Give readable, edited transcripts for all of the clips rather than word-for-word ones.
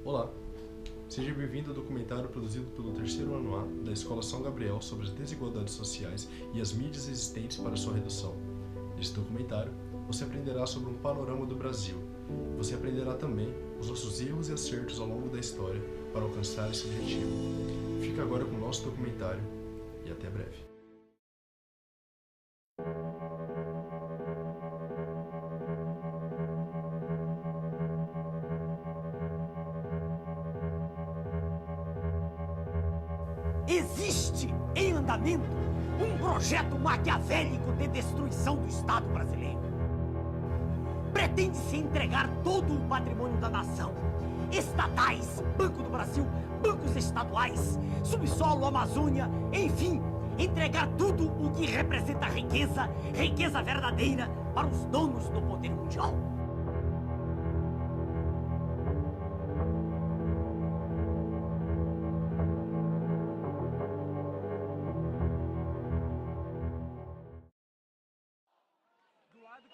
Olá, seja bem-vindo ao documentário produzido pelo terceiro ano A da Escola São Gabriel sobre as desigualdades sociais e as mídias existentes para sua redução. Neste documentário, você aprenderá sobre um panorama do Brasil. Você aprenderá também os nossos erros e acertos ao longo da história para alcançar esse objetivo. Fica agora com o nosso documentário e até breve. Existe em andamento um projeto maquiavélico de destruição do Estado brasileiro. Pretende-se entregar todo o patrimônio da nação, estatais, Banco do Brasil, bancos estaduais, subsolo, Amazônia, enfim, entregar tudo o que representa riqueza, riqueza verdadeira, para os donos do poder mundial.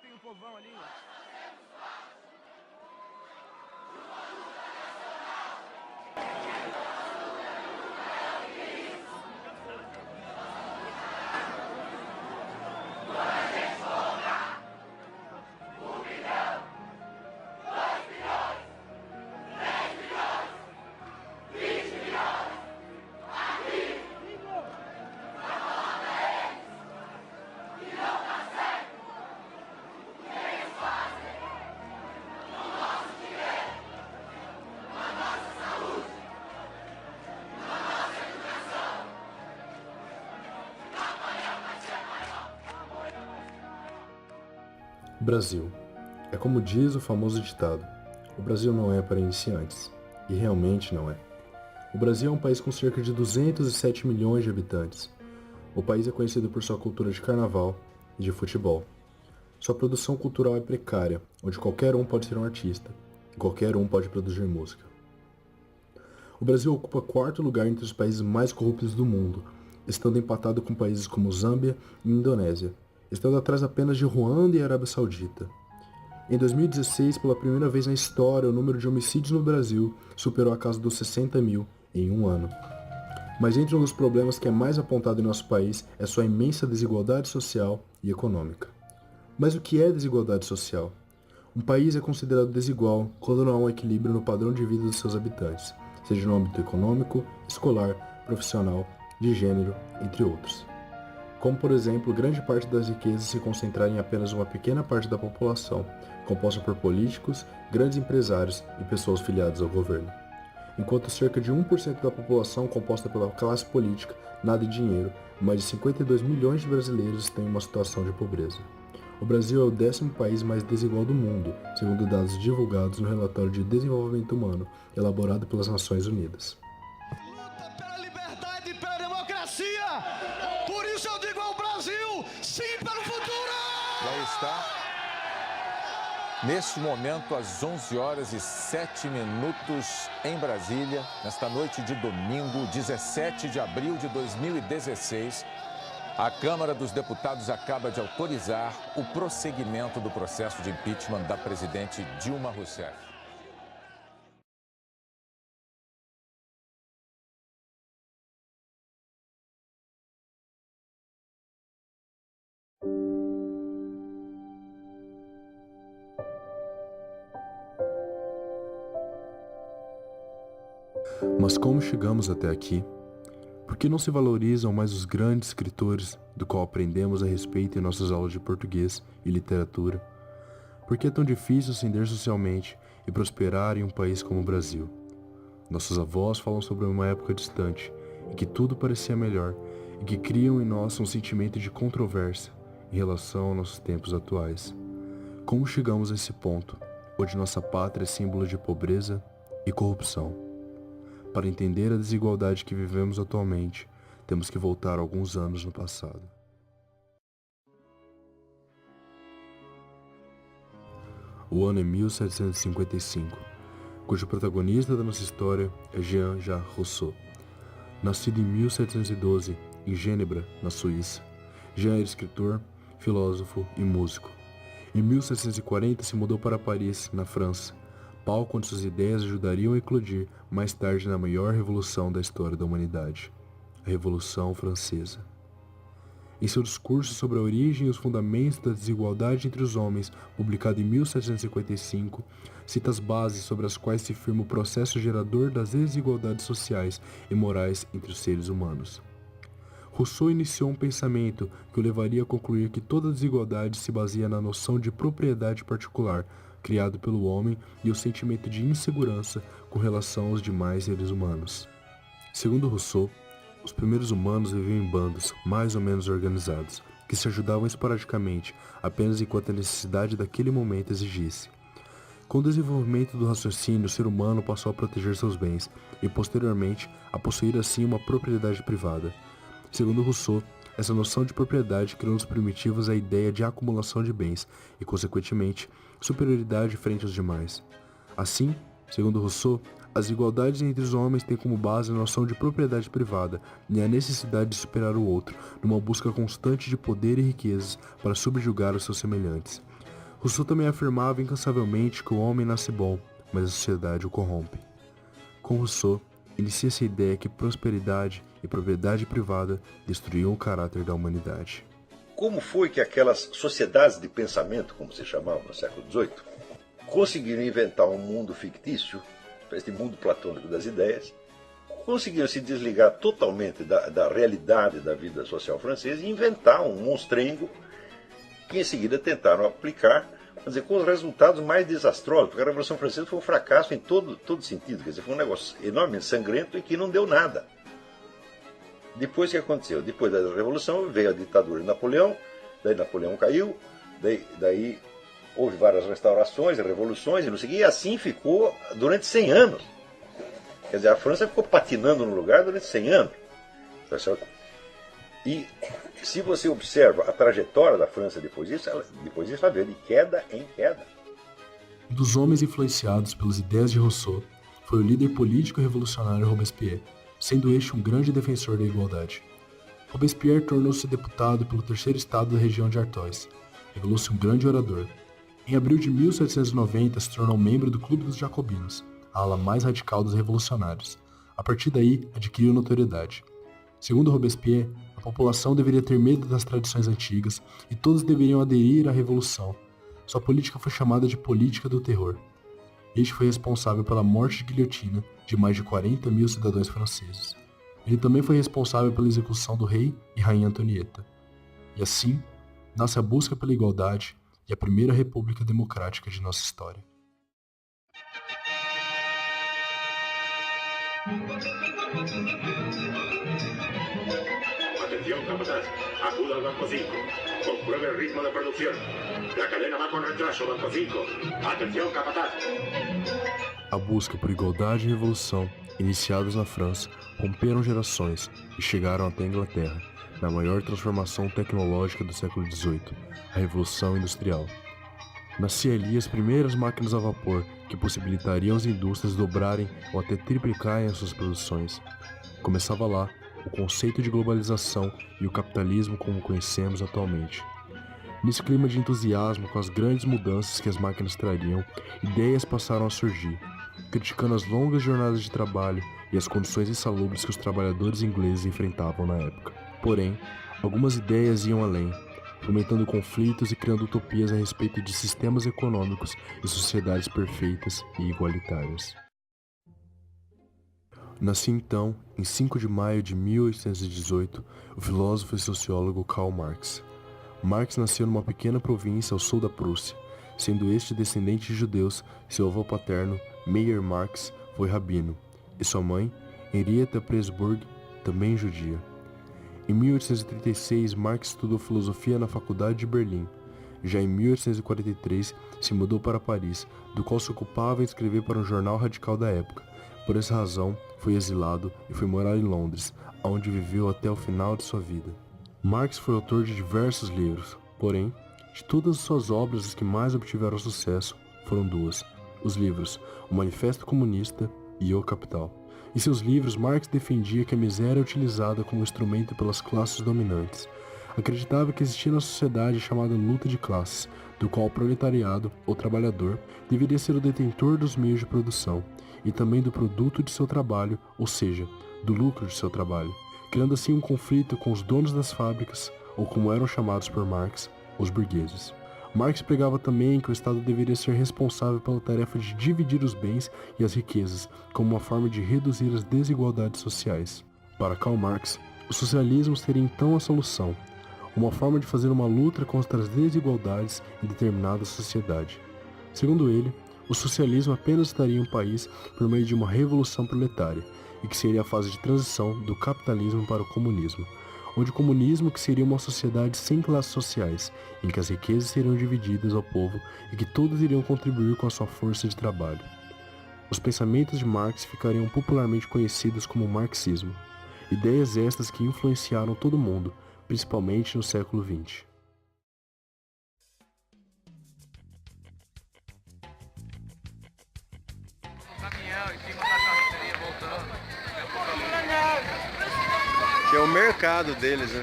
Tem um povão ali. Brasil. É como diz o famoso ditado: o Brasil não é para iniciantes. E realmente não é. O Brasil é um país com cerca de 207 milhões de habitantes. O país é conhecido por sua cultura de carnaval e de futebol. Sua produção cultural é precária, onde qualquer um pode ser um artista, e qualquer um pode produzir música. O Brasil ocupa quarto lugar entre os países mais corruptos do mundo, estando empatado com países como Zâmbia e Indonésia, estando atrás apenas de Ruanda e Arábia Saudita. Em 2016, pela primeira vez na história, o número de homicídios no Brasil superou a casa dos 60 mil em um ano. Mas entre um dos problemas que é mais apontado em nosso país é sua imensa desigualdade social e econômica. Mas o que é desigualdade social? Um país é considerado desigual quando não há um equilíbrio no padrão de vida dos seus habitantes, seja no âmbito econômico, escolar, profissional, de gênero, entre outros. Como, por exemplo, grande parte das riquezas se concentrar em apenas uma pequena parte da população, composta por políticos, grandes empresários e pessoas filiadas ao governo. Enquanto cerca de 1% da população composta pela classe política nada em dinheiro, mais de 52 milhões de brasileiros estão em uma situação de pobreza. O Brasil é o 10º país mais desigual do mundo, segundo dados divulgados no relatório de desenvolvimento humano, elaborado pelas Nações Unidas. Luta pela liberdade e pela democracia! Por isso eu digo ao Brasil, sim pelo futuro! Lá está. Neste momento, às 11h07 em Brasília, nesta noite de domingo, 17 de abril de 2016, a Câmara dos Deputados acaba de autorizar o prosseguimento do processo de impeachment da presidente Dilma Rousseff. Mas como chegamos até aqui? Por que não se valorizam mais os grandes escritores do qual aprendemos a respeito em nossas aulas de português e literatura? Por que é tão difícil ascender socialmente e prosperar em um país como o Brasil? Nossos avós falam sobre uma época distante, em que tudo parecia melhor, e que criam em nós um sentimento de controvérsia em relação aos nossos tempos atuais. Como chegamos a esse ponto, onde nossa pátria é símbolo de pobreza e corrupção? Para entender a desigualdade que vivemos atualmente, temos que voltar alguns anos no passado. O ano é 1755, cujo protagonista da nossa história é Jean-Jacques Rousseau. Nascido em 1712, em Gênebra, na Suíça, Jean era escritor, filósofo e músico. Em 1740 se mudou para Paris, na França, pau quando suas ideias ajudariam a eclodir mais tarde na maior revolução da história da humanidade, a Revolução Francesa. Em seu discurso sobre a origem e os fundamentos da desigualdade entre os homens, publicado em 1755, cita as bases sobre as quais se firma o processo gerador das desigualdades sociais e morais entre os seres humanos. Rousseau iniciou um pensamento que o levaria a concluir que toda desigualdade se baseia na noção de propriedade particular, criado pelo homem, e o sentimento de insegurança com relação aos demais seres humanos. Segundo Rousseau, os primeiros humanos viviam em bandos, mais ou menos organizados, que se ajudavam esporadicamente, apenas enquanto a necessidade daquele momento exigisse. Com o desenvolvimento do raciocínio, o ser humano passou a proteger seus bens, e posteriormente a possuir assim uma propriedade privada. Segundo Rousseau, essa noção de propriedade criou nos primitivos a ideia de acumulação de bens e, consequentemente, superioridade frente aos demais. Assim, segundo Rousseau, as igualdades entre os homens têm como base a noção de propriedade privada e a necessidade de superar o outro, numa busca constante de poder e riquezas para subjugar os seus semelhantes. Rousseau também afirmava incansavelmente que o homem nasce bom, mas a sociedade o corrompe. Com Rousseau, inicia-se a ideia que prosperidade e propriedade privada destruíam o caráter da humanidade. Como foi que aquelas sociedades de pensamento, como se chamavam no século XVIII, conseguiram inventar um mundo fictício, espécie de mundo platônico das ideias, conseguiram se desligar totalmente da realidade da vida social francesa e inventar um monstrengo que em seguida tentaram aplicar, quer dizer, com os resultados mais desastrosos, porque a Revolução Francesa foi um fracasso em todo sentido, quer dizer, foi um negócio enormemente sangrento e que não deu nada. Depois o que aconteceu? Depois da Revolução veio a ditadura de Napoleão, daí Napoleão caiu, daí houve várias restaurações, revoluções e não sei o que, e assim ficou durante 100 anos. Quer dizer, a França ficou patinando no lugar durante 100 anos. Tá certo? E se você observa a trajetória da França depois disso, ela veio de queda em queda. Um dos homens influenciados pelas ideias de Rousseau foi o líder político e revolucionário Robespierre, sendo este um grande defensor da igualdade. Robespierre tornou-se deputado pelo terceiro estado da região de Artois. Revelou-se um grande orador. Em abril de 1790 se tornou membro do Clube dos Jacobinos, a ala mais radical dos revolucionários. A partir daí, adquiriu notoriedade. Segundo Robespierre, a população deveria ter medo das tradições antigas e todos deveriam aderir à revolução. Sua política foi chamada de política do terror. Este foi responsável pela morte de guilhotina de mais de 40 mil cidadãos franceses. Ele também foi responsável pela execução do rei e rainha Antonieta. E assim, nasce a busca pela igualdade e a primeira república democrática de nossa história. Atención, capataz. Acuda al banco 5. Compruebe el ritmo de producción. La cadena va con retraso, banco 5. Atención, capataz. A busca por igualdade e revolução, iniciadas na França, romperam gerações e chegaram até a Inglaterra, na maior transformação tecnológica do século XVIII, a Revolução Industrial. Nasciam ali as primeiras máquinas a vapor que possibilitariam as indústrias dobrarem ou até triplicarem as suas produções. Começava lá o conceito de globalização e o capitalismo como conhecemos atualmente. Nesse clima de entusiasmo com as grandes mudanças que as máquinas trariam, ideias passaram a surgir, criticando as longas jornadas de trabalho e as condições insalubres que os trabalhadores ingleses enfrentavam na época. Porém, algumas ideias iam além, fomentando conflitos e criando utopias a respeito de sistemas econômicos e sociedades perfeitas e igualitárias. Nascia então, em 5 de maio de 1818, o filósofo e sociólogo Karl Marx. Marx nasceu numa pequena província ao sul da Prússia. Sendo este descendente de judeus, seu avô paterno, Meyer Marx, foi rabino, e sua mãe, Henrietta Pressburg, também judia. Em 1836, Marx estudou filosofia na Faculdade de Berlim. Já em 1843, se mudou para Paris, do qual se ocupava em escrever para um jornal radical da época. Por essa razão, foi exilado e foi morar em Londres, onde viveu até o final de sua vida. Marx foi autor de diversos livros, porém, de todas as suas obras, as que mais obtiveram sucesso foram duas: os livros O Manifesto Comunista e O Capital. Em seus livros, Marx defendia que a miséria é utilizada como instrumento pelas classes dominantes. acreditava que existia na sociedade a chamada luta de classes, do qual o proletariado, ou trabalhador, deveria ser o detentor dos meios de produção, e também do produto de seu trabalho, ou seja, do lucro de seu trabalho, criando assim um conflito com os donos das fábricas, ou como eram chamados por Marx, os burgueses. Marx pregava também que o Estado deveria ser responsável pela tarefa de dividir os bens e as riquezas, como uma forma de reduzir as desigualdades sociais. Para Karl Marx, o socialismo seria então a solução, uma forma de fazer uma luta contra as desigualdades em determinada sociedade. Segundo ele, o socialismo apenas estaria em um país por meio de uma revolução proletária, e que seria a fase de transição do capitalismo para o comunismo, onde o comunismo que seria uma sociedade sem classes sociais, em que as riquezas seriam divididas ao povo e que todos iriam contribuir com a sua força de trabalho. Os pensamentos de Marx ficariam popularmente conhecidos como marxismo, ideias estas que influenciaram todo mundo, principalmente no século XX. Que é o mercado deles, né?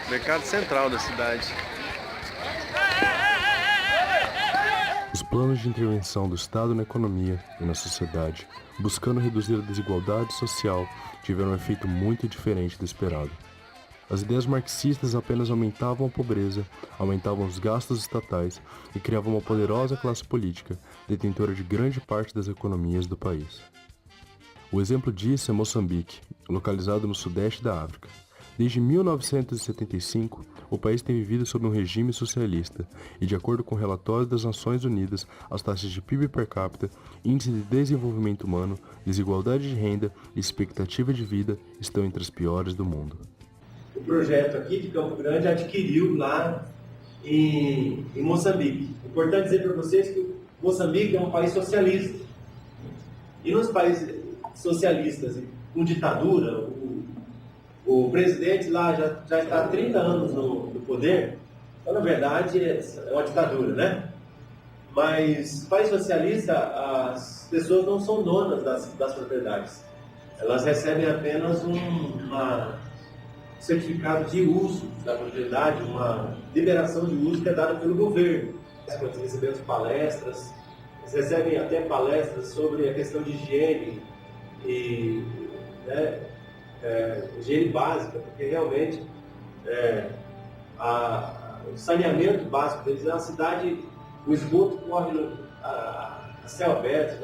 Mercado central da cidade. Os planos de intervenção do Estado na economia e na sociedade, buscando reduzir a desigualdade social, tiveram um efeito muito diferente do esperado. As ideias marxistas apenas aumentavam a pobreza, aumentavam os gastos estatais e criavam uma poderosa classe política, detentora de grande parte das economias do país. O exemplo disso é Moçambique, localizado no sudeste da África. Desde 1975, o país tem vivido sob um regime socialista e, de acordo com relatórios das Nações Unidas, as taxas de PIB per capita, índice de desenvolvimento humano, desigualdade de renda e expectativa de vida estão entre as piores do mundo. O projeto aqui de Campo Grande adquiriu lá em Moçambique. É importante dizer para vocês que Moçambique é um país socialista. E nos países socialistas com ditadura, o presidente lá já está há 30 anos no poder, então na verdade é uma ditadura, né? Mas no país socialista as pessoas não são donas das propriedades, elas recebem apenas um certificado de uso da propriedade, uma liberação de uso que é dada pelo governo. Quando recebemos palestras, eles recebem até palestras sobre a questão de higiene, e higiene básica, porque realmente o saneamento básico deles é uma cidade, o esgoto corre a céu aberto,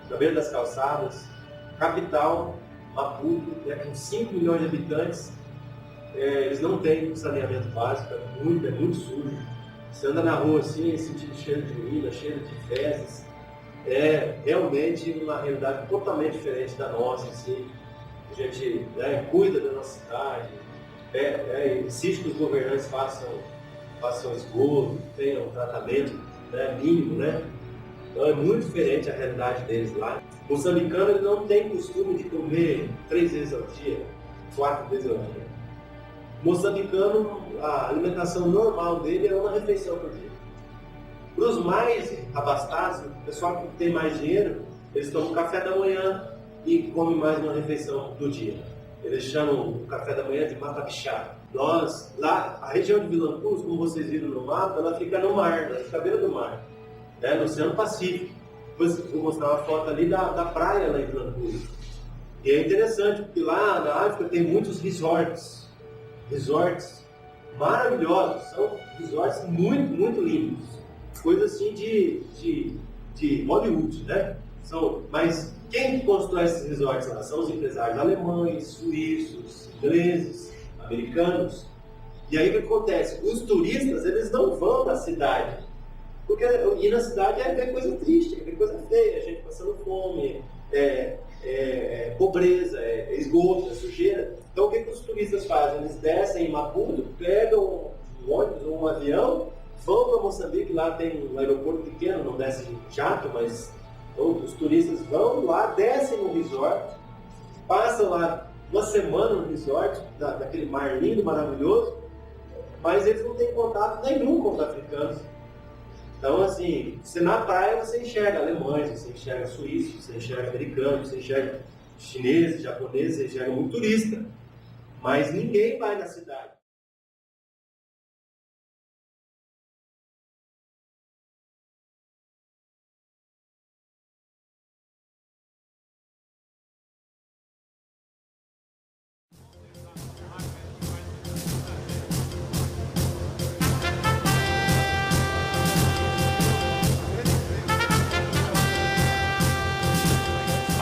na beira das calçadas. Capital, Maputo, com 5 milhões de habitantes, eles não têm saneamento básico, é muito sujo. Você anda na rua assim, sentindo cheiro de urina, cheiro de fezes. É realmente uma realidade totalmente diferente da nossa, assim. A gente cuida da nossa cidade, exige que os governantes façam esgoto, tenham um tratamento mínimo, né? Então é muito diferente a realidade deles lá. O moçambicano ele não tem costume de comer 3 vezes ao dia, 4 vezes ao dia. O moçambicano, a alimentação normal dele é uma refeição por dia. Para os mais abastados, o pessoal que tem mais dinheiro, eles tomam café da manhã e comem mais uma refeição do dia. Eles chamam o café da manhã de matapixá. Nós, lá, a região de Vila Cruz, como vocês viram no mapa, ela fica no mar, ela fica à beira do mar, no Oceano Pacífico. Depois eu vou mostrar uma foto ali da praia lá em Vila Cruz. E é interessante, porque lá na África tem muitos resorts maravilhosos, são resorts muito lindos. Coisa assim de Hollywood, né? Mas quem constrói esses resorts lá? São os empresários alemães, suíços, ingleses, americanos. E aí o que acontece? Os turistas, eles não vão na cidade. Porque ir na cidade é ver coisa triste, é ver coisa feia, gente passando fome, pobreza, esgoto, sujeira. Então o que os turistas fazem? Eles descem em Maputo, pegam um ônibus ou um avião, vão para Moçambique, lá tem um aeroporto pequeno, não desce jato, mas os turistas vão lá, descem no resort, passam lá uma semana no resort, daquele mar lindo, maravilhoso, mas eles não têm contato nenhum com os africanos. Então, assim, você na praia você enxerga alemães, você enxerga suíços, você enxerga americanos, você enxerga chineses, japoneses, você enxerga muito turista, mas ninguém vai na cidade.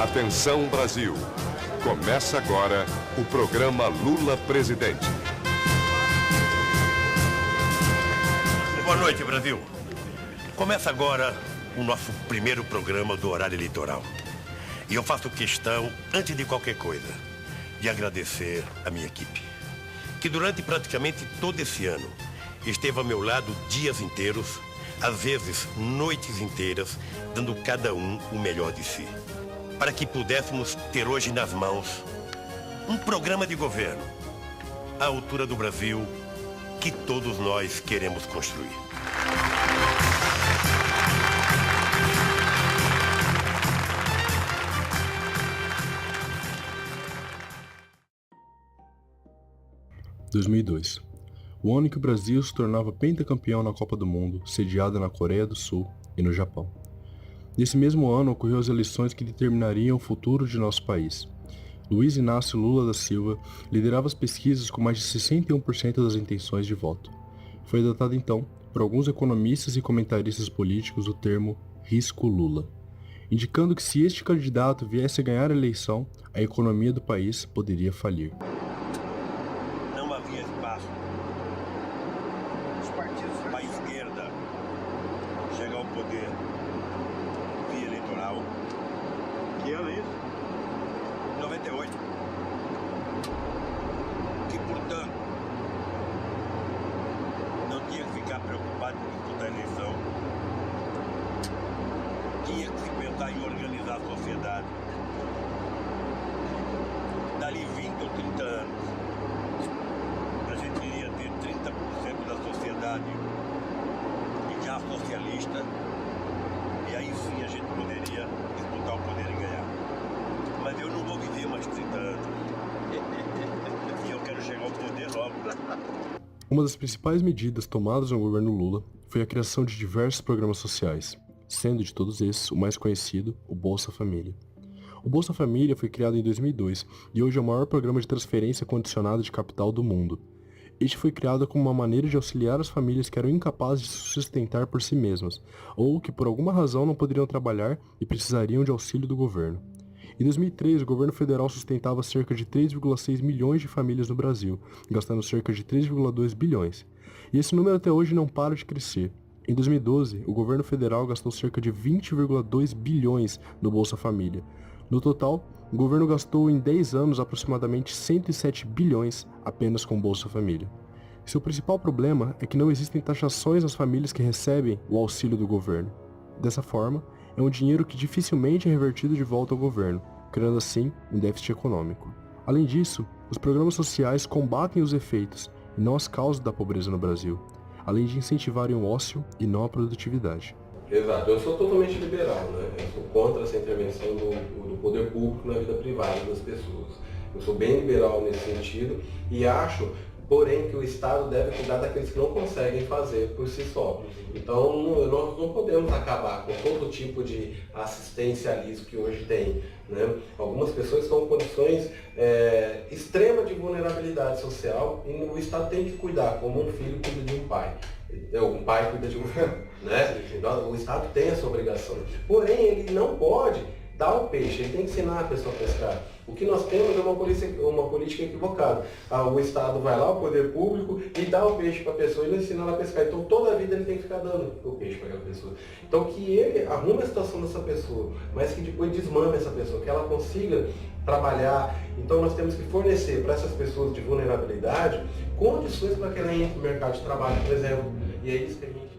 Atenção, Brasil. Começa agora o programa Lula Presidente. Boa noite, Brasil. Começa agora o nosso primeiro programa do horário eleitoral. E eu faço questão, antes de qualquer coisa, de agradecer a minha equipe, que durante praticamente todo esse ano esteve ao meu lado dias inteiros, às vezes noites inteiras, dando cada um o melhor de si, para que pudéssemos ter hoje nas mãos um programa de governo à altura do Brasil que todos nós queremos construir. Em 2002, o ano em que o Brasil se tornava pentacampeão na Copa do Mundo, sediada na Coreia do Sul e no Japão. Nesse mesmo ano ocorreu as eleições que determinariam o futuro de nosso país. Luiz Inácio Lula da Silva liderava as pesquisas com mais de 61% das intenções de voto. Foi adotado então, por alguns economistas e comentaristas políticos, o termo risco Lula, indicando que se este candidato viesse a ganhar a eleição, a economia do país poderia falir. Não havia espaço para a esquerda chegar ao poder via eleitoral. Que ano é isso? 98. Que, portanto, não tinha que ficar preocupado com disputar a eleição. Tinha que se pensar em organizar a sociedade. Dali 20 ou 30 anos, a gente iria ter 30% da sociedade já socialista, e aí sim a gente poderia disputar o poder e ganhar. Mas eu não vou viver mais 30 anos. E eu quero chegar ao poder logo. Uma das principais medidas tomadas no governo Lula foi a criação de diversos programas sociais, sendo de todos esses o mais conhecido, o Bolsa Família. O Bolsa Família foi criado em 2002 e hoje é o maior programa de transferência condicionada de capital do mundo. Este foi criado como uma maneira de auxiliar as famílias que eram incapazes de se sustentar por si mesmas, ou que por alguma razão não poderiam trabalhar e precisariam de auxílio do governo. Em 2003, o governo federal sustentava cerca de 3,6 milhões de famílias no Brasil, gastando cerca de 3,2 bilhões. E esse número até hoje não para de crescer. Em 2012, o governo federal gastou cerca de 20,2 bilhões no Bolsa Família. No total, o governo gastou em 10 anos aproximadamente 107 bilhões apenas com o Bolsa Família. Seu principal problema é que não existem taxações às famílias que recebem o auxílio do governo. Dessa forma, é um dinheiro que dificilmente é revertido de volta ao governo, criando assim um déficit econômico. Além disso, os programas sociais combatem os efeitos e não as causas da pobreza no Brasil, além de incentivarem o ócio e não a produtividade. Exato, eu sou totalmente liberal, né? Eu sou contra essa intervenção do poder público na vida privada das pessoas. Eu sou bem liberal nesse sentido e acho, porém, que o Estado deve cuidar daqueles que não conseguem fazer por si só. Então, nós não podemos acabar com todo tipo de assistencialismo que hoje tem, né? Algumas pessoas estão em condições extremas de vulnerabilidade social e o Estado tem que cuidar, como um filho cuida de um pai. Um pai cuida de um filho, né? O Estado tem essa obrigação. Porém, ele não pode dar o peixe, ele tem que ensinar a pessoa a pescar. O que nós temos é uma política equivocada. O Estado vai lá, o poder público, e dá o peixe para a pessoa e não ensina ela a pescar. Então, toda a vida ele tem que ficar dando o peixe para aquela pessoa. Então, que ele arrume a situação dessa pessoa, mas que depois desmame essa pessoa, que ela consiga trabalhar. Então, nós temos que fornecer para essas pessoas de vulnerabilidade condições para que ela entre no mercado de trabalho, por exemplo. E é isso que a gente...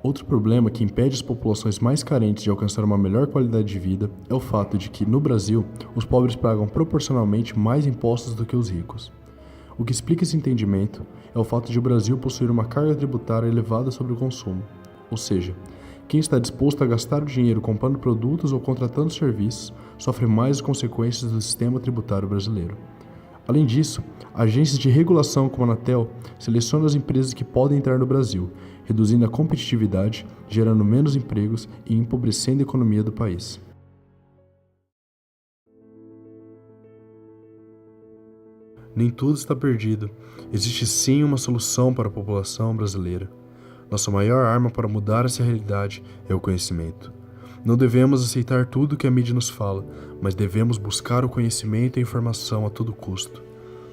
Outro problema que impede as populações mais carentes de alcançar uma melhor qualidade de vida é o fato de que, no Brasil, os pobres pagam proporcionalmente mais impostos do que os ricos. O que explica esse entendimento é o fato de o Brasil possuir uma carga tributária elevada sobre o consumo, ou seja, quem está disposto a gastar o dinheiro comprando produtos ou contratando serviços sofre mais as consequências do sistema tributário brasileiro. Além disso, agências de regulação como a Anatel selecionam as empresas que podem entrar no Brasil, reduzindo a competitividade, gerando menos empregos e empobrecendo a economia do país. Nem tudo está perdido. Existe sim uma solução para a população brasileira. Nossa maior arma para mudar essa realidade é o conhecimento. Não devemos aceitar tudo que a mídia nos fala, mas devemos buscar o conhecimento e a informação a todo custo.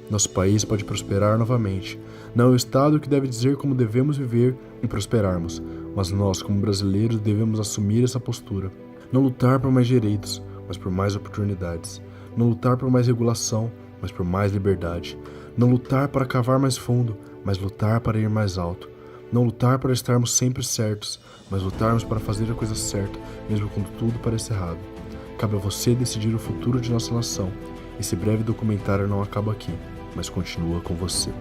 Nosso país pode prosperar novamente. Não é o Estado que deve dizer como devemos viver e prosperarmos, mas nós, como brasileiros, devemos assumir essa postura. Não lutar por mais direitos, mas por mais oportunidades. Não lutar por mais regulação, mas por mais liberdade. Não lutar para cavar mais fundo, mas lutar para ir mais alto. Não lutar para estarmos sempre certos, mas lutarmos para fazer a coisa certa, mesmo quando tudo parece errado. Cabe a você decidir o futuro de nossa nação. Esse breve documentário não acaba aqui, mas continua com você.